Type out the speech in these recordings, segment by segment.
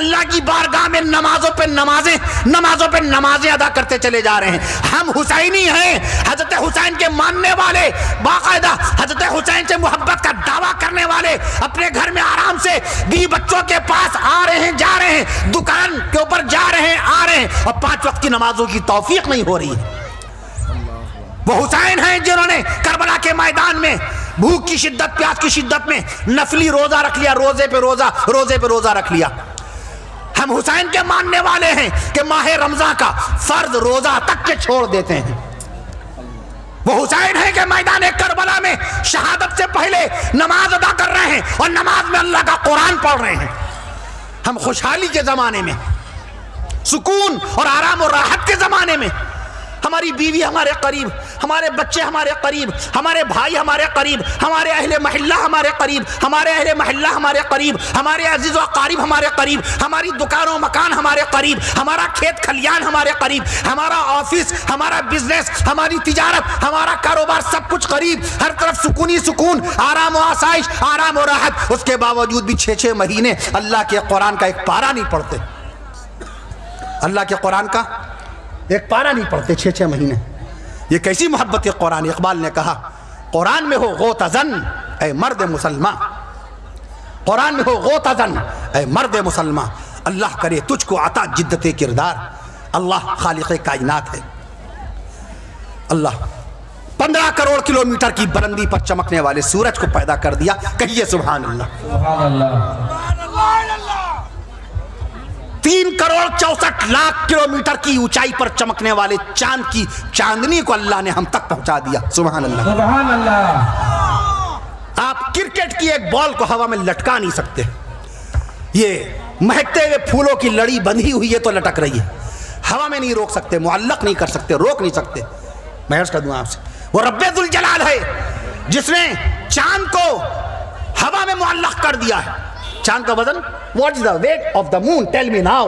اللہ کی بارگاہ میں نمازوں پہ نمازیں ادا کرتے چلے جا رہے ہیں. ہم حسینی ہیں, حضرت حسین کے ماننے والے, باقاعدہ حضرت حسین سے محبت کا دعویٰ کرنے والے, اپنے گھر میں آرام سے بیوی بچوں کے پاس آ رہے ہیں, جا رہے ہیں, دکان کے اوپر جا رہے ہیں, آ رہے ہیں, اور 5 وقت کی نمازوں کی توفیق نہیں ہو رہی ہے. وہ حسین ہیں جنہوں نے کربلا کے میدان میں بھوک کی شدت, پیاس کی شدت میں نفلی روزہ رکھ لیا, روزے پہ روزہ رکھ لیا. ہم حسین کے ماننے والے ہیں کہ ماہ رمضان کا فرض روزہ تک کے چھوڑ دیتے ہیں. وہ حسین ہیں کہ میدان کربلا میں شہادت سے پہلے نماز ادا کر رہے ہیں اور نماز میں اللہ کا قرآن پڑھ رہے ہیں. ہم خوشحالی کے زمانے میں, سکون اور آرام و راحت کے زمانے میں, ہماری بیوی ہمارے قریب, ہمارے بچے ہمارے قریب, ہمارے بھائی ہمارے قریب, ہمارے اہل محلہ ہمارے قریب, ہمارے قریب, ہمارے عزیز و اقارب ہمارے قریب, ہماری دکان و مکان ہمارے قریب, ہمارا کھیت کھلیان ہمارے قریب, ہمارا آفس, ہمارا بزنس, ہماری تجارت, ہمارا کاروبار, سب کچھ قریب, ہر طرف سکون ہی سکون, آرام و آسائش, آرام و راحت. اس کے باوجود بھی 6 مہینے اللہ کے قرآن کا ایک پارہ نہیں پڑھتے. اللہ کے قرآن کا ایک پارہ نہیں پڑھتے 6 مہینے. یہ کیسی محبت ہے قرآن. اقبال نے کہا قرآن میں ہو غوطہ زن اے مرد مسلمان, قرآن میں ہو غوطہ زن اے مرد مسلمان, اللہ کرے تجھ کو عطا جدت کردار, اللہ خالق کائنات ہے. اللہ 15 کروڑ کلومیٹر کی بلندی پر چمکنے والے سورج کو پیدا کر دیا. کہیے سبحان اللہ. سبحان اللہ. 3 کروڑ 64 لاکھ کلومیٹر کی اونچائی پر چمکنے والے چاند کی چاندنی کو اللہ نے ہم تک پہنچا دیا. سبحان اللہ. سبحان اللہ. آپ کرکٹ کی ایک بال کو ہوا میں لٹکا نہیں سکتے. یہ مہکتے ہوئے پھولوں کی لڑی بندھی ہوئی ہے تو لٹک رہی ہے, ہوا میں نہیں روک سکتے, معلق نہیں کر سکتے, روک نہیں سکتے. میں عرض کر دوں آپ سے, وہ رب ذوالجلال ہے جس نے چاند کو ہوا میں معلق کر دیا ہے. چاند کا وزن, what is the weight of the moon? Tell me now.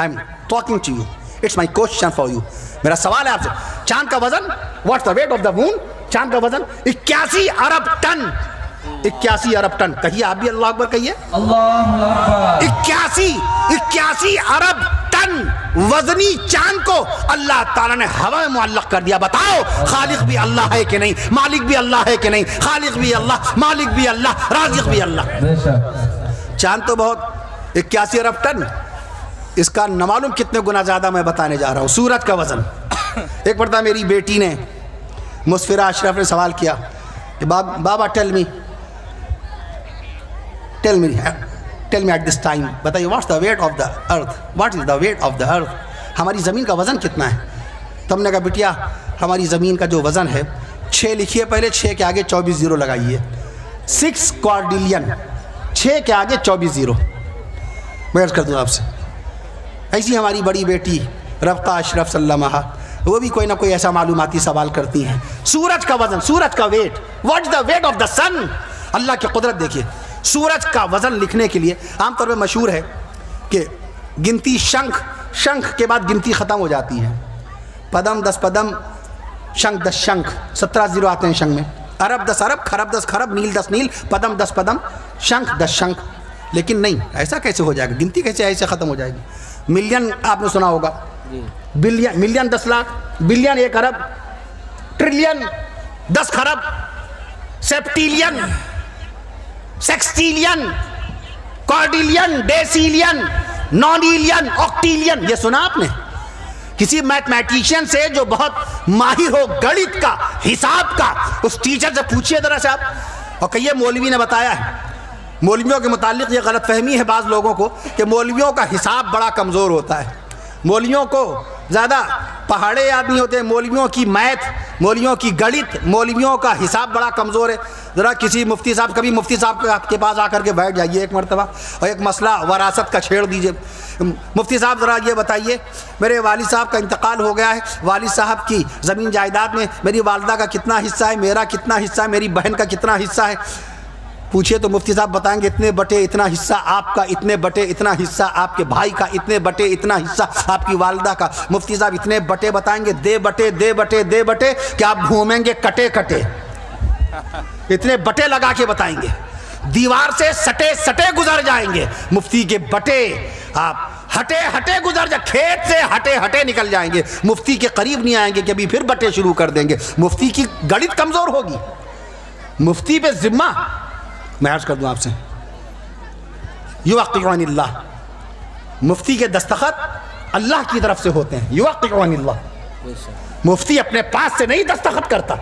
I'm talking to you. It's my question for you. میرا سوال ہے آپ سے, چاند کا وزن, what's the weight of the moon? چاند کا وزن 81 ارب ٹن. 81 ارب ٹن. کہیے آپ بھی اللہ اکبر کہیے. اللہ اکبر. 81 ارب ٹن وزنی چاند کو اللہ تعالیٰ نے ہوا میں معلق کر دیا. بتاؤ خالق بھی اللہ ہے کہ نہیں, مالک بھی اللہ ہے کہ نہیں, خالق بھی اللہ, مالک بھی اللہ, رازق بھی اللہ. بے شک. چاند تو بہت, 81 ارب ٹن, اس کا نہ معلوم کتنے گنا زیادہ میں بتانے جا رہا ہوں. سورج کا وزن. ایک مرتبہ میری بیٹی نے, مسفرہ اشرف نے سوال کیا کہ بابا tell me at this time, بتائیے what's the weight of the earth, what is the weight of the earth, ہماری زمین کا وزن کتنا ہے. تو ہم نے کہا بیٹیا ہماری زمین کا جو وزن ہے, 6 لکھیے پہلے, 6 کے آگے 24 زیرو لگائیے, 6 کوارڈیلین, 6 کے آگے 24 زیرو. میں عرض کر دوں آپ سے, ایسی ہماری بڑی بیٹی رفتہ اشرف سلمہ, وہ بھی کوئی نہ کوئی ایسا معلوماتی سوال کرتی ہیں. سورج کا وزن, سورج کا weight, what is the weight of the sun. اللہ کی قدرت دیکھیے. سورج کا وزن لکھنے کے لیے عام طور پہ مشہور ہے کہ گنتی شنکھ کے بعد گنتی ختم ہو جاتی ہے. پدم 10 پدم, شنکھ 10 شنکھ, 17 زیرو آتے ہیں شنکھ میں. ارب 10 ارب, کھرب 10 کھرب, نیل 10 نیل, پدم 10 پدم, شنکھ 10 شنکھ. لیکن نہیں, ایسا کیسے ہو جائے گا, گنتی کیسے ایسے ختم ہو جائے گی. ملین آپ نے سنا ہوگا, ملین 10 لاکھ, بلین 1 ارب, ٹریلین 10 کھرب, سیپٹیلین, سیکسٹیلین, کوارڈیلین, ڈیسیلین, نونیلین, آکٹیلین. یہ سنا آپ نے کسی میتھمیٹیشین سے جو بہت ماہر ہو گڑت کا, حساب کا, اس ٹیچر سے پوچھئے ذرا سے آپ, اور کہیے مولوی نے بتایا ہے. مولویوں کے متعلق یہ غلط فہمی ہے بعض لوگوں کو کہ مولویوں کا حساب بڑا کمزور ہوتا ہے. مولویوں کو زیادہ پہاڑے یاد نہیں ہوتے, مولویوں کی میتھ, مولویوں کی گڑت, مولویوں کا حساب بڑا کمزور ہے. ذرا کسی مفتی صاحب, کبھی مفتی صاحب کے پاس آ کر کے بیٹھ جائیے ایک مرتبہ, اور ایک مسئلہ وراثت کا چھیڑ دیجئے. مفتی صاحب ذرا یہ بتائیے, میرے والد صاحب کا انتقال ہو گیا ہے, والد صاحب کی زمین جائیداد میں میری والدہ کا کتنا حصہ ہے, میرا کتنا حصہ ہے, میری بہن کا کتنا حصہ ہے. پوچھئے تو مفتی صاحب بتائیں گے اتنے بٹے اتنا حصہ آپ کا, اتنے بٹے اتنا حصہ آپ کے بھائی کا, اتنے بٹے اتنا حصہ آپ کی والدہ کا. مفتی صاحب اتنے بٹے بتائیں گے, دے بٹے دے بٹے دے بٹے, کہ آپ گھومیں گے کٹے کٹے. اتنے بٹے لگا کے بتائیں گے, دیوار سے سٹے سٹے گزر جائیں گے. مفتی کے بٹے آپ ہٹے ہٹے گزر جا، کھیت سے ہٹے ہٹے نکل جائیں گے، مفتی کے قریب نہیں آئیں گے کہ ابھی پھر بٹے شروع کر دیں گے، مفتی کی گڑت کمزور ہوگی، مفتی پہ ذمہ. میں عرض کر دوں آپ سے، یوقع عن اللہ، مفتی کے دستخط اللہ کی طرف سے ہوتے ہیں. یوقع عن اللہ، مفتی اپنے پاس سے نہیں دستخط کرتا.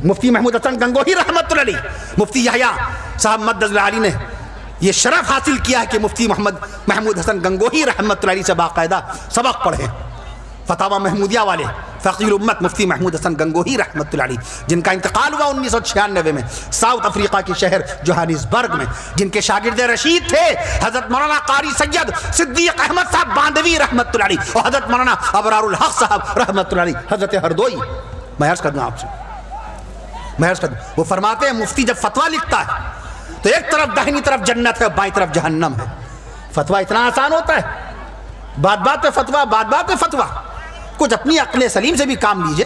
مفتی محمود حسن گنگوہی رحمت اللہ علیہ، مفتی یحییٰ صاحب مدد اللہ علی نے یہ شرف حاصل کیا ہے کہ مفتی محمود حسن گنگوہی رحمت اللہ علیہ سے باقاعدہ سبق پڑھیں. فتاوی محمودیہ والے فقیر امت مفتی محمود حسن گنگوہی رحمت اللہ علیہ، جن کا انتقال ہوا 1996 میں ساؤتھ افریقہ کے شہر جوہانسبرگ میں، جن کے شاگرد رشید تھے حضرت مولانا قاری سید صدیق احمد صاحب باندوی رحمت اللہ علیہ اور حضرت مولانا ابرار الحق صاحب رحمت اللہ علیہ حضرت ہردوئی. میں عرض کر دوں آپ سے، وہ فرماتے ہیں مفتی جب فتویٰ لکھتا ہے تو ایک طرف داہنی طرف جنت ہے، بائیں طرف جہنم ہے. فتویٰ اتنا آسان ہوتا ہے، بات بات پہ فتویٰ، بات بات پہ فتویٰ. کچھ اپنی عقل سلیم سے بھی کام لیجئے.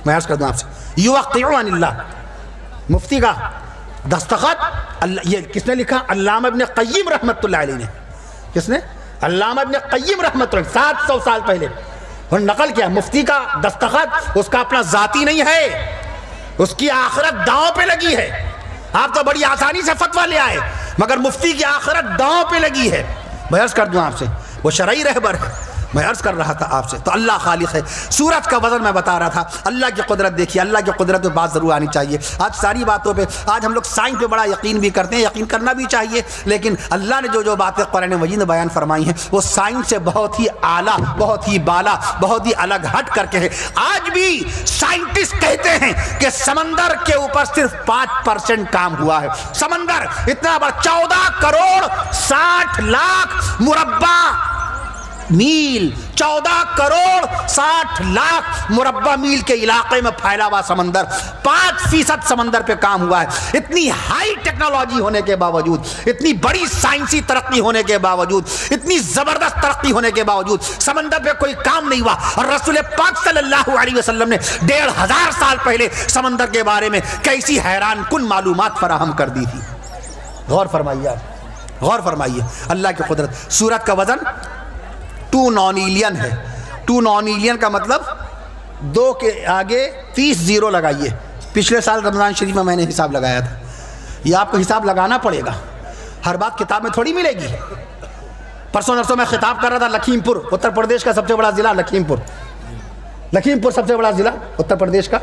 میں عرض کر دوں آپ سے، یوقع عن اللہ، مفتی کا دستخط یہ کس نے لکھا؟ علامہ ابن قیم رحمت اللہ علیہ نے. کس نے؟ علامہ ابن قیم رحمت اللہ، 700 سال پہلے. اور نقل کیا؟ مفتی کا دستخط اس کا اپنا ذاتی نہیں ہے، اس کی آخرت داؤں پہ لگی ہے. آپ تو بڑی آسانی سے فتویٰ لے آئے، مگر مفتی کی آخرت داؤں پہ لگی ہے. میں عرض کر دوں آپ سے، وہ شرعی رہبر ہے. میں عرض کر رہا تھا آپ سے، تو اللہ خالق ہے. سورج کا وزن میں بتا رہا تھا، اللہ کی قدرت دیکھیے، اللہ کی قدرت پہ بات ضرور آنی چاہیے. آج ساری باتوں پہ، آج ہم لوگ سائنس پہ بڑا یقین بھی کرتے ہیں، یقین کرنا بھی چاہیے، لیکن اللہ نے جو باتیں قرآن مجید میں بیان فرمائی ہیں وہ سائنس سے بہت ہی اعلیٰ، بہت ہی بالا، بہت ہی الگ ہٹ کر کے ہے. آج بھی سائنٹسٹ کہتے ہیں کہ سمندر کے اوپر صرف 5% کام ہوا ہے. سمندر اتنا بڑا 14 کروڑ 60 لاکھ مربع میل، 14 کروڑ 60 لاکھ مربع میل کے علاقے میں پھیلا ہوا سمندر، 5% سمندر پہ کام ہوا ہے. اتنی ہائی ٹیکنالوجی ہونے کے باوجود، اتنی بڑی سائنسی ترقی ہونے کے باوجود، اتنی زبردست ترقی ہونے کے باوجود سمندر پہ کوئی کام نہیں ہوا. اور رسول پاک صلی اللہ علیہ وسلم نے 1500 سال پہلے سمندر کے بارے میں کیسی حیران کن معلومات فراہم کر دی تھی. غور فرمائیے آپ، غور فرمائیے اللہ کی قدرت. سورج کا وزن 2 نونیلین ہے. 2 نونیلین کا مطلب 2 کے آگے 30 زیرو لگائیے. پچھلے سال رمضان شریف میں میں نے حساب لگایا تھا. یہ آپ کو حساب لگانا پڑے گا، ہر بات کتاب میں تھوڑی ملے گی. پرسوں نرسوں میں خطاب کر رہا تھا لکھیم پور، اتر پردیش کا سب سے بڑا ضلع لکھیم پور. لکھیم پور سب سے بڑا ضلع اتر پردیش کا.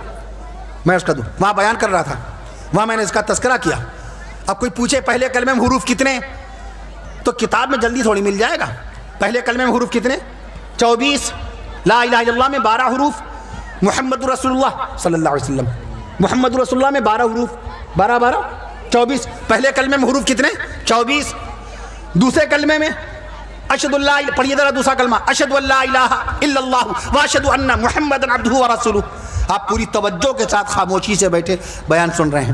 میں اس کا دوں وہاں بیان کر رہا تھا، وہاں میں نے اس کا تذکرہ کیا. اب کوئی پوچھے پہلے کلمے میں حروف کتنے، تو کتاب میں جلدی تھوڑی مل جائے گا. پہلے کلمے میں حروف کتنے؟ 24. لا الہ الا اللہ میں 12 حروف. محمد رسول اللہ صلی اللہ علیہ وسلم، محمد رسول اللہ میں 12 حروف، 12 24. پہلے کلمے میں حروف کتنے؟ 24. دوسرے کلمے میں اشہد اللہ، پڑھیے ذرا دوسرا کلمہ، اشہد ان لا الہ الا اللہ واشہد ان محمد عبدہ ورسولہ. آپ پوری توجہ کے ساتھ خاموشی سے بیٹھے بیان سن رہے ہیں،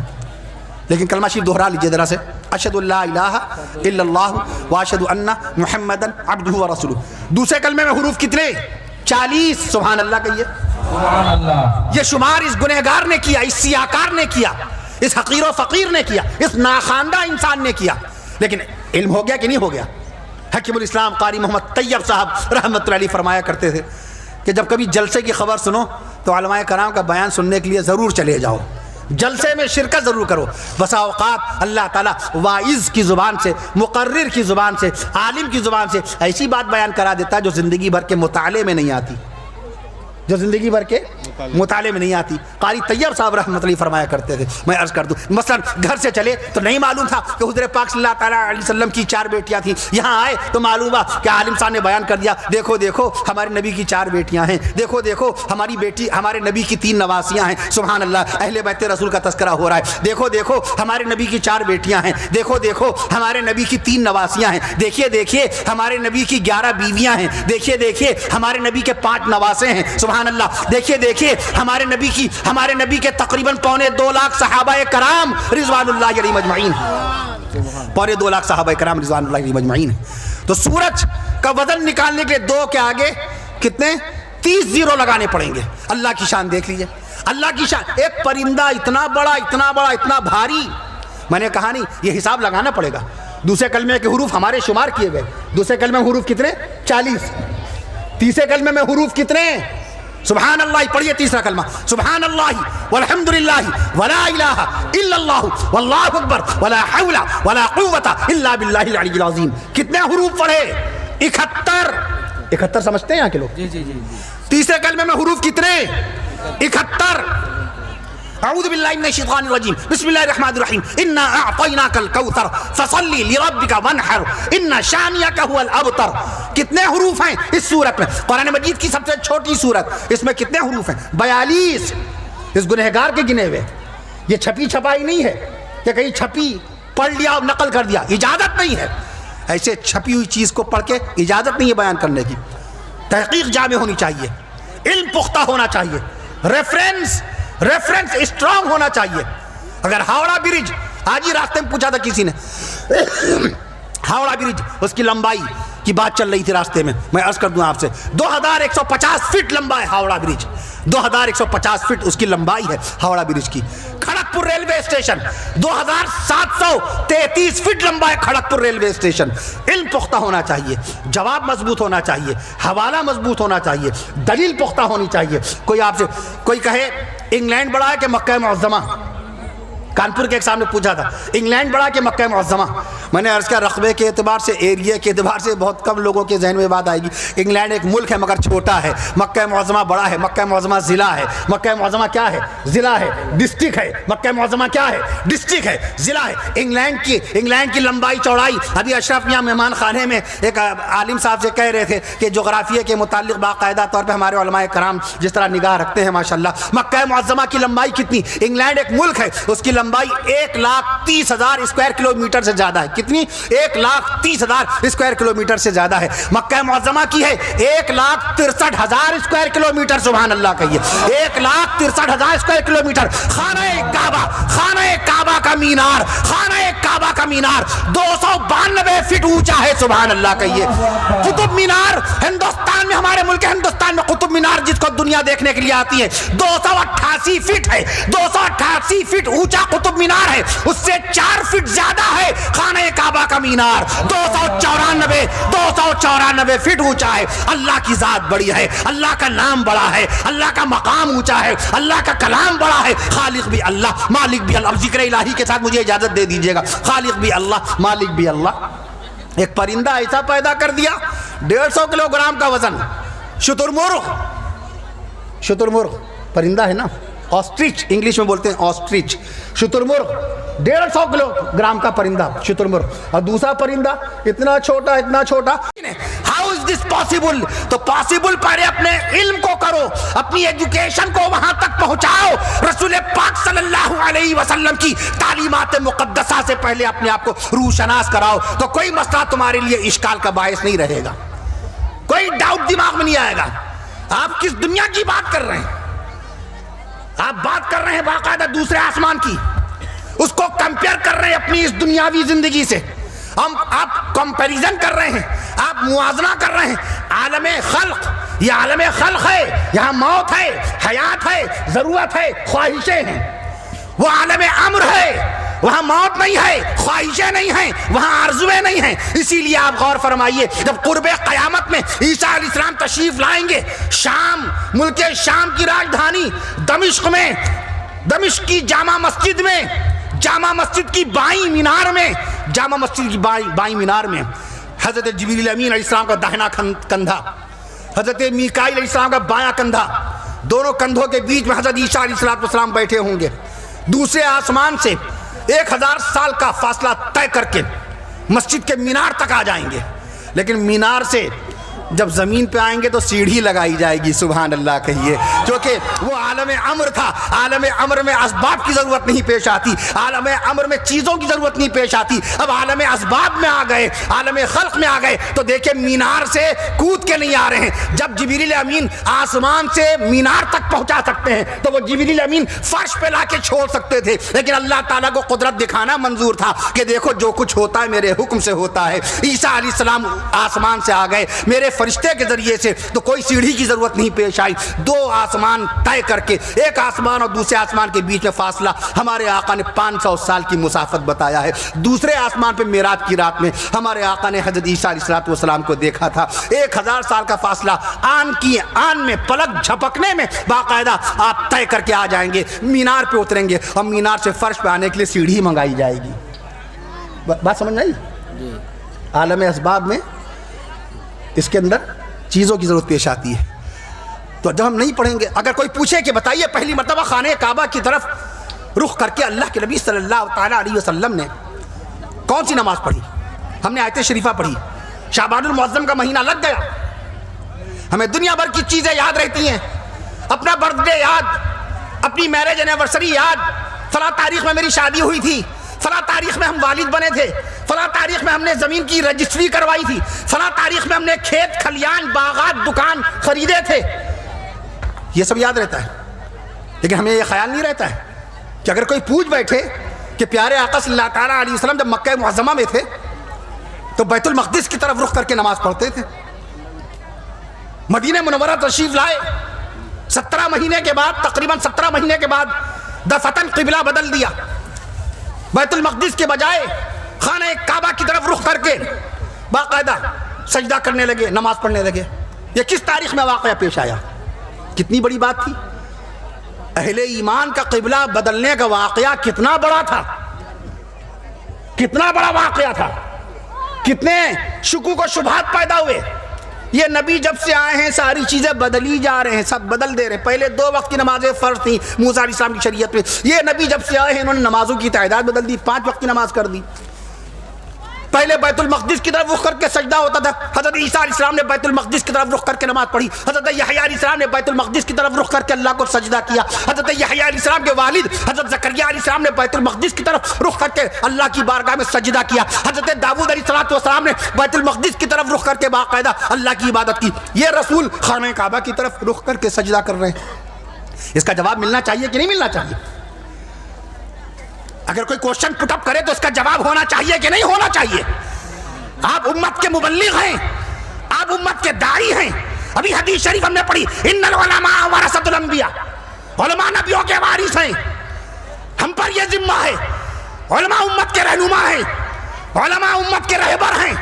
لیکن کلمہ شریف دوہرا لیجیے ذرا سے. اشہد ان لا الہ الا اللہ واشہد ان محمد عبدہ ورسولہ. دوسرے کلمے میں حروف کتنے؟ 40. سبحان اللہ کہیے. سبحان اللہ. یہ شمار اس گنہگار نے کیا، اس سیاکار نے کیا، اس حقیر و فقیر نے کیا، اس ناخواندہ انسان نے کیا. لیکن علم ہو گیا کہ نہیں ہو گیا؟ حکیم الاسلام قاری محمد طیب صاحب رحمۃ اللہ علیہ فرمایا کرتے تھے کہ جب کبھی جلسے کی خبر سنو تو علماء کرام کا بیان سننے کے لیے ضرور چلے جاؤ، جلسے میں شرکت ضرور کرو. بسا اوقات اللہ تعالیٰ واعظ کی زبان سے، مقرر کی زبان سے، عالم کی زبان سے ایسی بات بیان کرا دیتا ہے جو زندگی بھر کے مطالعے میں نہیں آتی، جو زندگی بھر کے مطالعے میں نہیں آتی. قاری طیب صاحب رحمۃ اللہ فرمایا کرتے تھے. میں عرض کر دوں، مثلا گھر سے چلے تو نہیں معلوم تھا کہ حضور پاک صلی اللہ تعالیٰ علیہ وسلم کی 4 بیٹیاں تھیں. یہاں آئے تو معلوم ہوا کہ عالم صاحب نے بیان کر دیا، دیکھو دیکھو ہمارے نبی کی 4 بیٹیاں ہیں، دیکھو دیکھو ہماری بیٹی، ہمارے نبی کی 3 نواسیاں ہیں. سبحان اللہ، اہل بیت رسول کا تذکرہ ہو رہا ہے. دیکھو دیکھو ہمارے نبی کی 4 بیٹیاں ہیں، دیکھو دیکھو ہمارے نبی کی 3 نواسیاں ہیں، دیکھیے دیکھیے ہمارے نبی کی 11 بیویاں ہیں، دیکھیے دیکھیے ہمارے نبی کے 5 نواسے ہیں. سبحان اللہ. دیکھیے دیکھیے ہمارے نبی کے تقریباً 2.25 لاکھ صحابہ کرام رضوان اللہ علیہم اجمعین، 2.25 لاکھ صحابہ کرام رضوان اللہ علیہم اجمعین. تو سورج کا وزن نکالنے کے 2 کے آگے کتنے؟ 30 زیرو لگانے پڑیں گے. اللہ کی شان دیکھ لیجئے، اللہ کی شان. ایک پرندہ اتنا بڑا اتنا بھاری، میں نے کہا نہیں یہ حساب لگانا پڑے گا. دوسرے کلمے کے حروف ہمارے شمار کیے گئے. دوسرے کلمے میں حروف کتنے؟ 40. تیسرے کلمے میں حروف کتنے؟ سبحان اللہ. پڑھیے تیسرا کلمہ, سبحان اللہ والحمد للہ ولا الہ الا اللہ واللہ اکبر ولا حول ولا قوت الا باللہ العلی العظیم. کتنے حروف پڑھے؟ 71. 71 سمجھتے ہیں یہاں کے لوگ؟ جی جی جی. تیسرے کلمے میں حروف کتنے؟ 71. اعوذ باللہ من الشیطان الرجیم, بسم اللہ الرحمن الرحیم, انا اعطیناک الکوثر فصلی لربک وانحر ان شانئک هو الابتر. کتنے حروف ہیں اس سورت میں؟ قرآن مجید کی سب سے چھوٹی سورت, اس میں کتنے حروف ہیں؟ 42. اس گنہگار کے گنے ہوئے. یہ چھپی چھپائی نہیں ہے کہ کہیں چھپی پڑھ لیا اور نقل کر دیا, اجازت نہیں ہے. ایسے چھپی ہوئی چیز کو پڑھ کے اجازت نہیں ہے بیان کرنے کی. تحقیق جامع ہونی چاہیے, علم پختہ ہونا چاہیے, ریفرنس اسٹرانگ ہونا چاہیے. اگر ہاوڑا برج, آج ہی راستے میں پوچھا تھا کسی نے, ہاوڑا برج اس کی لمبائی کی بات چل رہی تھی راستے میں, میں عرض کر دوں آپ سے 2150 فٹ لمبا ہے ہاوڑا برج. 2150 فٹ اس کی لمبائی ہے ہاوڑا برج کی. کھڑگپور ریلوے اسٹیشن 2733 فٹ لمبا ہے کھڑگپور ریلوے اسٹیشن. علم پختہ ہونا چاہیے, جواب مضبوط ہونا چاہیے, حوالہ مضبوط ہونا چاہیے, دلیل پختہ ہونی چاہیے. کوئی آپ سے کوئی کہے انگلینڈ بڑا ہے کہ مکہ معظمہ؟ کانپور کے ایک سامنے پوچھا تھا انگلینڈ بڑا کہ مکہ معظمہ. میں نے عرض کیا رقبے کے اعتبار سے, ایریا کے اعتبار سے بہت کم لوگوں کے ذہن میں بات آئے گی. انگلینڈ ایک ملک ہے مگر چھوٹا ہے, مکہ معظمہ بڑا ہے. مکہ معظمہ ضلع ہے. مکہ معظمہ کیا ہے؟ ضلع ہے, ڈسٹرکٹ ہے. مکہ معظمہ کیا ہے؟ ڈسٹرکٹ ہے, ضلع ہے. انگلینڈ کی لمبائی چوڑائی, ابھی اشرف یہاں مہمان خانے میں ایک عالم صاحب سے کہہ رہے تھے کہ جغرافیہ کے متعلق باقاعدہ طور پہ ہمارے علماء کرام جس طرح نگاہ رکھتے ہیں ماشاءاللہ. مکہ معظمہ کی لمبائی کتنی؟ انگلینڈ ایک ملک ہے, اس کی لمبائی 1,30,000 اسکوائر کلومیٹر سے زیادہ ہے. کتنی؟ 1,30,000 اسکوائر کلومیٹر سے زیادہ ہے. مکہ معظمہ کی ہے 1,63,000 اسکوائر کلومیٹر. سبحان اللہ کہیے, 1,63,000 اسکوائر کلومیٹر. خانہ کعبہ کا مینار, خانہ کعبہ کا مینار 292 فٹ اونچا ہے. سبحان اللہ کہیے. قطب مینار ہندوستان میں, ہمارے ملک ہندوستان میں قطب مینار جس کو دنیا دیکھنے کے لیے آتی ہے 288 فٹ ہے. 288 فٹ اونچا قطب مینار ہے, اس سے 4 فٹ زیادہ ہے خانہ کعبہ کا مینار. 294 فٹ اونچا ہے. اللہ کی ذات بڑی ہے, اللہ کا نام بڑا ہے, اللہ کا مقام اونچا ہے, اللہ کا کلام بڑا ہے. خالق بھی اللہ, مالک بھی اللہ. ذکر الہی کے ساتھ مجھے اجازت دے دیجیے گا. خالق بھی اللہ, مالک بھی اللہ. ایک پرندہ ایسا پیدا کر دیا 150 کلو گرام کا وزن. شترمرغ پرندہ ہے نا, آسٹرچ انگلش میں بولتے ہیں آسٹرچ. شترمرغ 150 کلو گرام کا پرندہ شترمرغ. اور دوسرا پرندہ اتنا چھوٹا. How is this possible? تو پاسبل پہلے اپنے علم کو کرو, اپنی ایجوکیشن کو وہاں تک پہنچاؤ. رسول پاک صلی اللہ علیہ وسلم کی تعلیمات مقدسہ سے پہلے اپنے آپ کو روشناس کراؤ, تو کوئی مسئلہ تمہارے لیے اشکال کا باعث نہیں رہے گا, کوئی ڈاؤٹ دماغ میں نہیں آئے گا. آپ کس دنیا کی بات کر رہے ہیں؟ آپ بات کر رہے ہیں باقاعدہ دوسرے آسمان کی, اس کو کمپیئر کر رہے ہیں اپنی اس دنیاوی زندگی سے. آپ کمپیریزن کر رہے ہیں, آپ موازنہ کر رہے ہیں. عالم خلق, یہ عالم خلق ہے, یہاں موت ہے, حیات ہے, ضرورت ہے, خواہشیں ہیں. وہ عالم امر ہے, وہاں موت نہیں ہے, خواہشیں نہیں ہیں, وہاں آرزویں نہیں ہیں. اسی لیے آپ غور فرمائیے, جب قرب قیامت میں عیسیٰ علیہ السلام تشریف لائیں گے شام, ملک شام کی راجدھانی دمشق میں, دمشق کی جامع مسجد میں, جامع مسجد کی بائیں مینار میں, جامع مسجد کی بائیں مینار میں حضرت جبریل امین علیہ السلام کا داہنا کندھا, حضرت میکائیل علیہ السلام کا بایاں کندھا, دونوں کندھوں کے بیچ میں حضرت عیسیٰ علیہ السلام بیٹھے ہوں گے. دوسرے آسمان سے 1000 سال کا فاصلہ طے کر کے مسجد کے مینار تک آ جائیں گے. لیکن مینار سے جب زمین پہ آئیں گے تو سیڑھی لگائی جائے گی. سبحان اللہ کہیے, کیونکہ وہ عالم امر تھا. عالم امر میں اسباب کی ضرورت نہیں پیش آتی, عالم امر میں چیزوں کی ضرورت نہیں پیش آتی. اب عالم اسباب میں آ گئے, عالم خلق میں آ گئے, تو دیکھیں مینار سے کود کے نہیں آ رہے ہیں. جب جبریل امین آسمان سے مینار تک پہنچا سکتے ہیں تو وہ جبریل امین فرش پہ لا کے چھوڑ سکتے تھے, لیکن اللہ تعالیٰ کو قدرت دکھانا منظور تھا کہ دیکھو جو کچھ ہوتا ہے میرے حکم سے ہوتا ہے. عیسیٰ علیہ السلام آسمان سے آ گئے, میرے فرشتے کے ذریعے سے تو کوئی سیڑھی کی ضرورت نہیں پیش آئی. 2 آسمان طے کر کے ایک آسمان اور دوسرے آسمان کے بیچ میں فاصلہ ہمارے آقا نے 500 سال کی مسافت بتایا ہے. دوسرے آسمان پہ معراج کی رات میں ہمارے آقا نے حضرت عیسیٰ علیہ السلام کو دیکھا تھا. 1000 سال کا فاصلہ آن کی آن میں پلک جھپکنے میں باقاعدہ آپ طے کر کے آ جائیں گے. مینار پہ اتریں گے اور مینار سے فرش پہ آنے کے لیے سیڑھی منگائی جائے گی. بات سمجھ آئی؟ عالم اسباب میں اس کے اندر چیزوں کی ضرورت پیش آتی ہے. تو جب ہم نہیں پڑھیں گے, اگر کوئی پوچھے کہ بتائیے پہلی مرتبہ خانہ کعبہ کی طرف رخ کر کے اللہ کے نبی صلی اللہ تعالیٰ علیہ وسلم نے کون سی نماز پڑھی؟ ہم نے آیت شریفہ پڑھی. شعبان المعظم کا مہینہ لگ گیا, ہمیں دنیا بھر کی چیزیں یاد رہتی ہیں, اپنا برتھ ڈے یاد, اپنی میرج اینیورسری یاد, فلاں تاریخ میں میری شادی ہوئی تھی, فلاں تاریخ میں ہم والد بنے تھے, فلاں تاریخ میں ہم نے زمین کی رجسٹری کروائی تھی, فلاں تاریخ میں ہم نے کھیت کھلیان باغات دکان خریدے تھے. یہ سب یاد رہتا ہے, لیکن ہمیں یہ خیال نہیں رہتا ہے کہ اگر کوئی پوچھ بیٹھے کہ پیارے آقا صلی اللہ تعالیٰ علیہ وسلم جب مکہ معظمہ میں تھے تو بیت المقدس کی طرف رخ کر کے نماز پڑھتے تھے. مدینہ منورہ تشریف لائے, 17 مہینے کے بعد, تقریباً 17 مہینے کے بعد دفتن قبلہ بدل دیا. بیت المقدس کے بجائے خانہ کعبہ کی طرف رخ کر کے باقاعدہ سجدہ کرنے لگے, نماز پڑھنے لگے. یہ کس تاریخ میں واقعہ پیش آیا؟ کتنی بڑی بات تھی. اہل ایمان کا قبلہ بدلنے کا واقعہ کتنا بڑا تھا, کتنا بڑا واقعہ تھا, کتنے شکوک و شبہات پیدا ہوئے. یہ نبی جب سے آئے ہیں ساری چیزیں بدلی جا رہے ہیں, سب بدل دے رہے ہیں. پہلے 2 وقت کی نمازیں فرض تھیں موسیٰ علیہ السلام کی شریعت میں, یہ نبی جب سے آئے ہیں انہوں نے نمازوں کی تعداد بدل دی, 5 وقت کی نماز کر دی. پہلے بیت المقدس کی طرف رخ کر کے سجدہ ہوتا تھا, حضرت عیسیٰ علیہ السلام نے بیت المقدس کی طرف رخ کر کے نماز پڑھی, حضرت یحییٰ علیہ السلام نے بیت المقدس کی طرف رخ کر کے اللہ کو سجدہ کیا, حضرت یحییٰ علیہ السلام کے والد حضرت زکریا علیہ السلام نے بیت المقدس کی طرف رخ کر کے اللہ کی بارگاہ میں سجدہ کیا, حضرت داؤد علیہ السلام نے بیت المقدس کی طرف رخ کر کے باقاعدہ اللہ کی عبادت کی. یہ رسول خانہ کعبہ کی طرف رخ کر کے سجدہ کر رہے ہیں. اس کا جواب ملنا چاہیے کہ نہیں ملنا چاہیے؟ اگر کوئی کوشچن پٹ اپ کرے تو اس کا جواب ہونا چاہیے کہ نہیں ہونا چاہیے؟ آپ امت کے مبلغ ہیں, آپ امت کے داعی ہیں. ابھی حدیث شریف ہم نے پڑھی, ان العلماء ورثۃ الانبیاء, علماء نبیوں کے وارث ہیں. ہم پر یہ ذمہ ہے, علماء امت کے رہنما ہیں, علماء امت کے رہبر ہیں.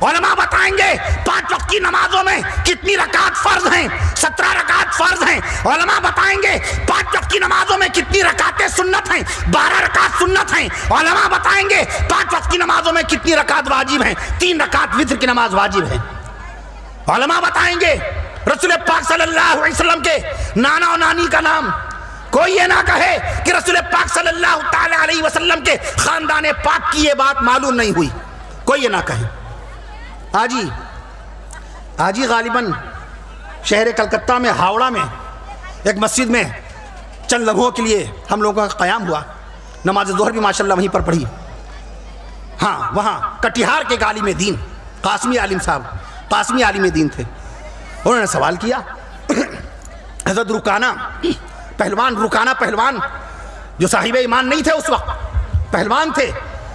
علماء بتائیں گے 5 وقت کی نمازوں میں کتنی رکعت فرض ہیں, 17 رکعت فرض ہیں. علماء بتائیں گے 5 وقت کی نمازوں میں کتنی رکعتیں سنت ہیں, 12 رکعت سنت ہیں. علماء بتائیں گے 5 وقت کی نمازوں میں کتنی رکعت واجب ہیں, 3 رکعت وتر کی نماز واجب ہے. علماء بتائیں گے رسول پاک صلی اللہ علیہ وسلم کے نانا و نانی کا نام, کوئی یہ نہ کہے کہ رسول پاک صلی اللہ تعالی علیہ وسلم کے خاندان پاک کی یہ بات معلوم نہیں ہوئی, کوئی یہ نہ کہے. آج ہی غالباً شہر کلکتہ میں ہاوڑا میں ایک مسجد میں چند لمحوں کے لیے ہم لوگوں کا قیام ہوا. نماز ظہر بھی ماشاءاللہ وہیں پر پڑھی. ہاں, وہاں کٹیہار کے عالم دین قاسمی عالم صاحب, قاسمی عالم دین تھے. انہوں نے سوال کیا, حضرت رکانہ پہلوان جو صاحب ایمان نہیں تھے اس وقت, پہلوان تھے,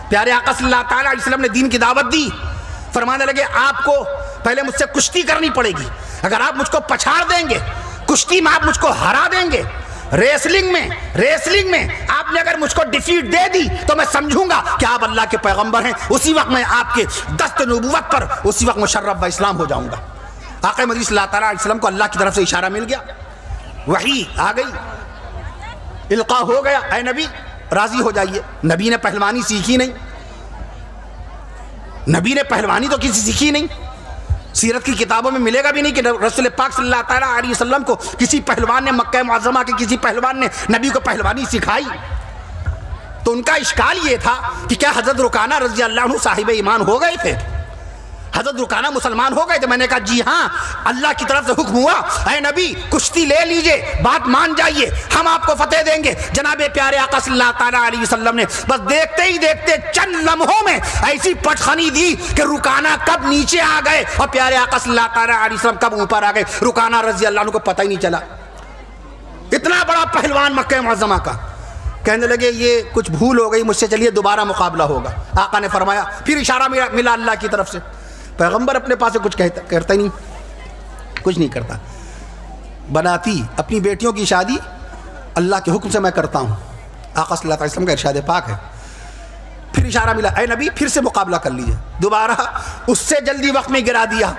پیارے آقا صلی اللہ تعالیٰ علیہ وسلم نے دین کی دعوت دی. فرمانے لگے آپ کو پہلے مجھ سے کشتی کرنی پڑے گی, اگر آپ مجھ کو پچھاڑ دیں گے, کشتی میں آپ مجھ کو ہرا دیں گے, ریسلنگ میں آپ نے اگر مجھ کو ڈیفیٹ دے دی تو میں سمجھوں گا کہ آپ اللہ کے پیغمبر ہیں. اسی وقت میں آپ کے دست نبوت پر اسی وقت مشرف و اسلام ہو جاؤں گا. آقا مدنی صلی اللہ تعالیٰ علیہ وسلم کو اللہ کی طرف سے اشارہ مل گیا, وحی آ گئی, القاء ہو گیا, اے نبی راضی ہو جائیے. نبی نے پہلوانی سیکھی نہیں, نبی نے پہلوانی تو کسی سیکھی نہیں. سیرت کی کتابوں میں ملے گا بھی نہیں کہ رسول پاک صلی اللہ تعالیٰ علیہ وسلم کو کسی پہلوان نے, مکہ معظمہ کے کسی پہلوان نے نبی کو پہلوانی سکھائی. تو ان کا اشکال یہ تھا کہ کیا حضرت رکانہ رضی اللہ عنہ صاحب ایمان ہو گئے تھے, حضرت رکانہ مسلمان ہو گئے تھے؟ میں نے کہا جی ہاں, اللہ کی طرف سے حکم ہوا, اے نبی کشتی لے لیجئے, بات مان جائیے, ہم آپ کو فتح دیں گے. جناب پیارے آقا صلی اللہ تعالیٰ علیہ وسلم نے بس دیکھتے ہی دیکھتے چند لمحوں میں ایسی پٹخنی دی کہ رکانہ کب نیچے آ گئے اور پیارے آقا صلی اللہ تعالیٰ علیہ وسلم کب اوپر آ گئے, رکانہ رضی اللہ عنہ کو پتہ ہی نہیں چلا. اتنا بڑا پہلوان مکہ معظمہ کا. کہنے لگے یہ کچھ بھول ہو گئی مجھ سے, چلیے دوبارہ مقابلہ ہوگا. آقا نے فرمایا, پھر اشارہ ملا اللہ کی طرف سے. پیغمبر اپنے پاس سے کچھ کہتا ہی نہیں, کچھ نہیں کرتا. بناتی اپنی بیٹیوں کی شادی اللہ کے حکم سے میں کرتا ہوں. آقا صلی اللہ علیہ وسلم کا ارشاد پاک ہے. پھر اشارہ ملا, اے نبی پھر سے مقابلہ کر لیجئے. دوبارہ اس سے جلدی وقت میں گرا دیا.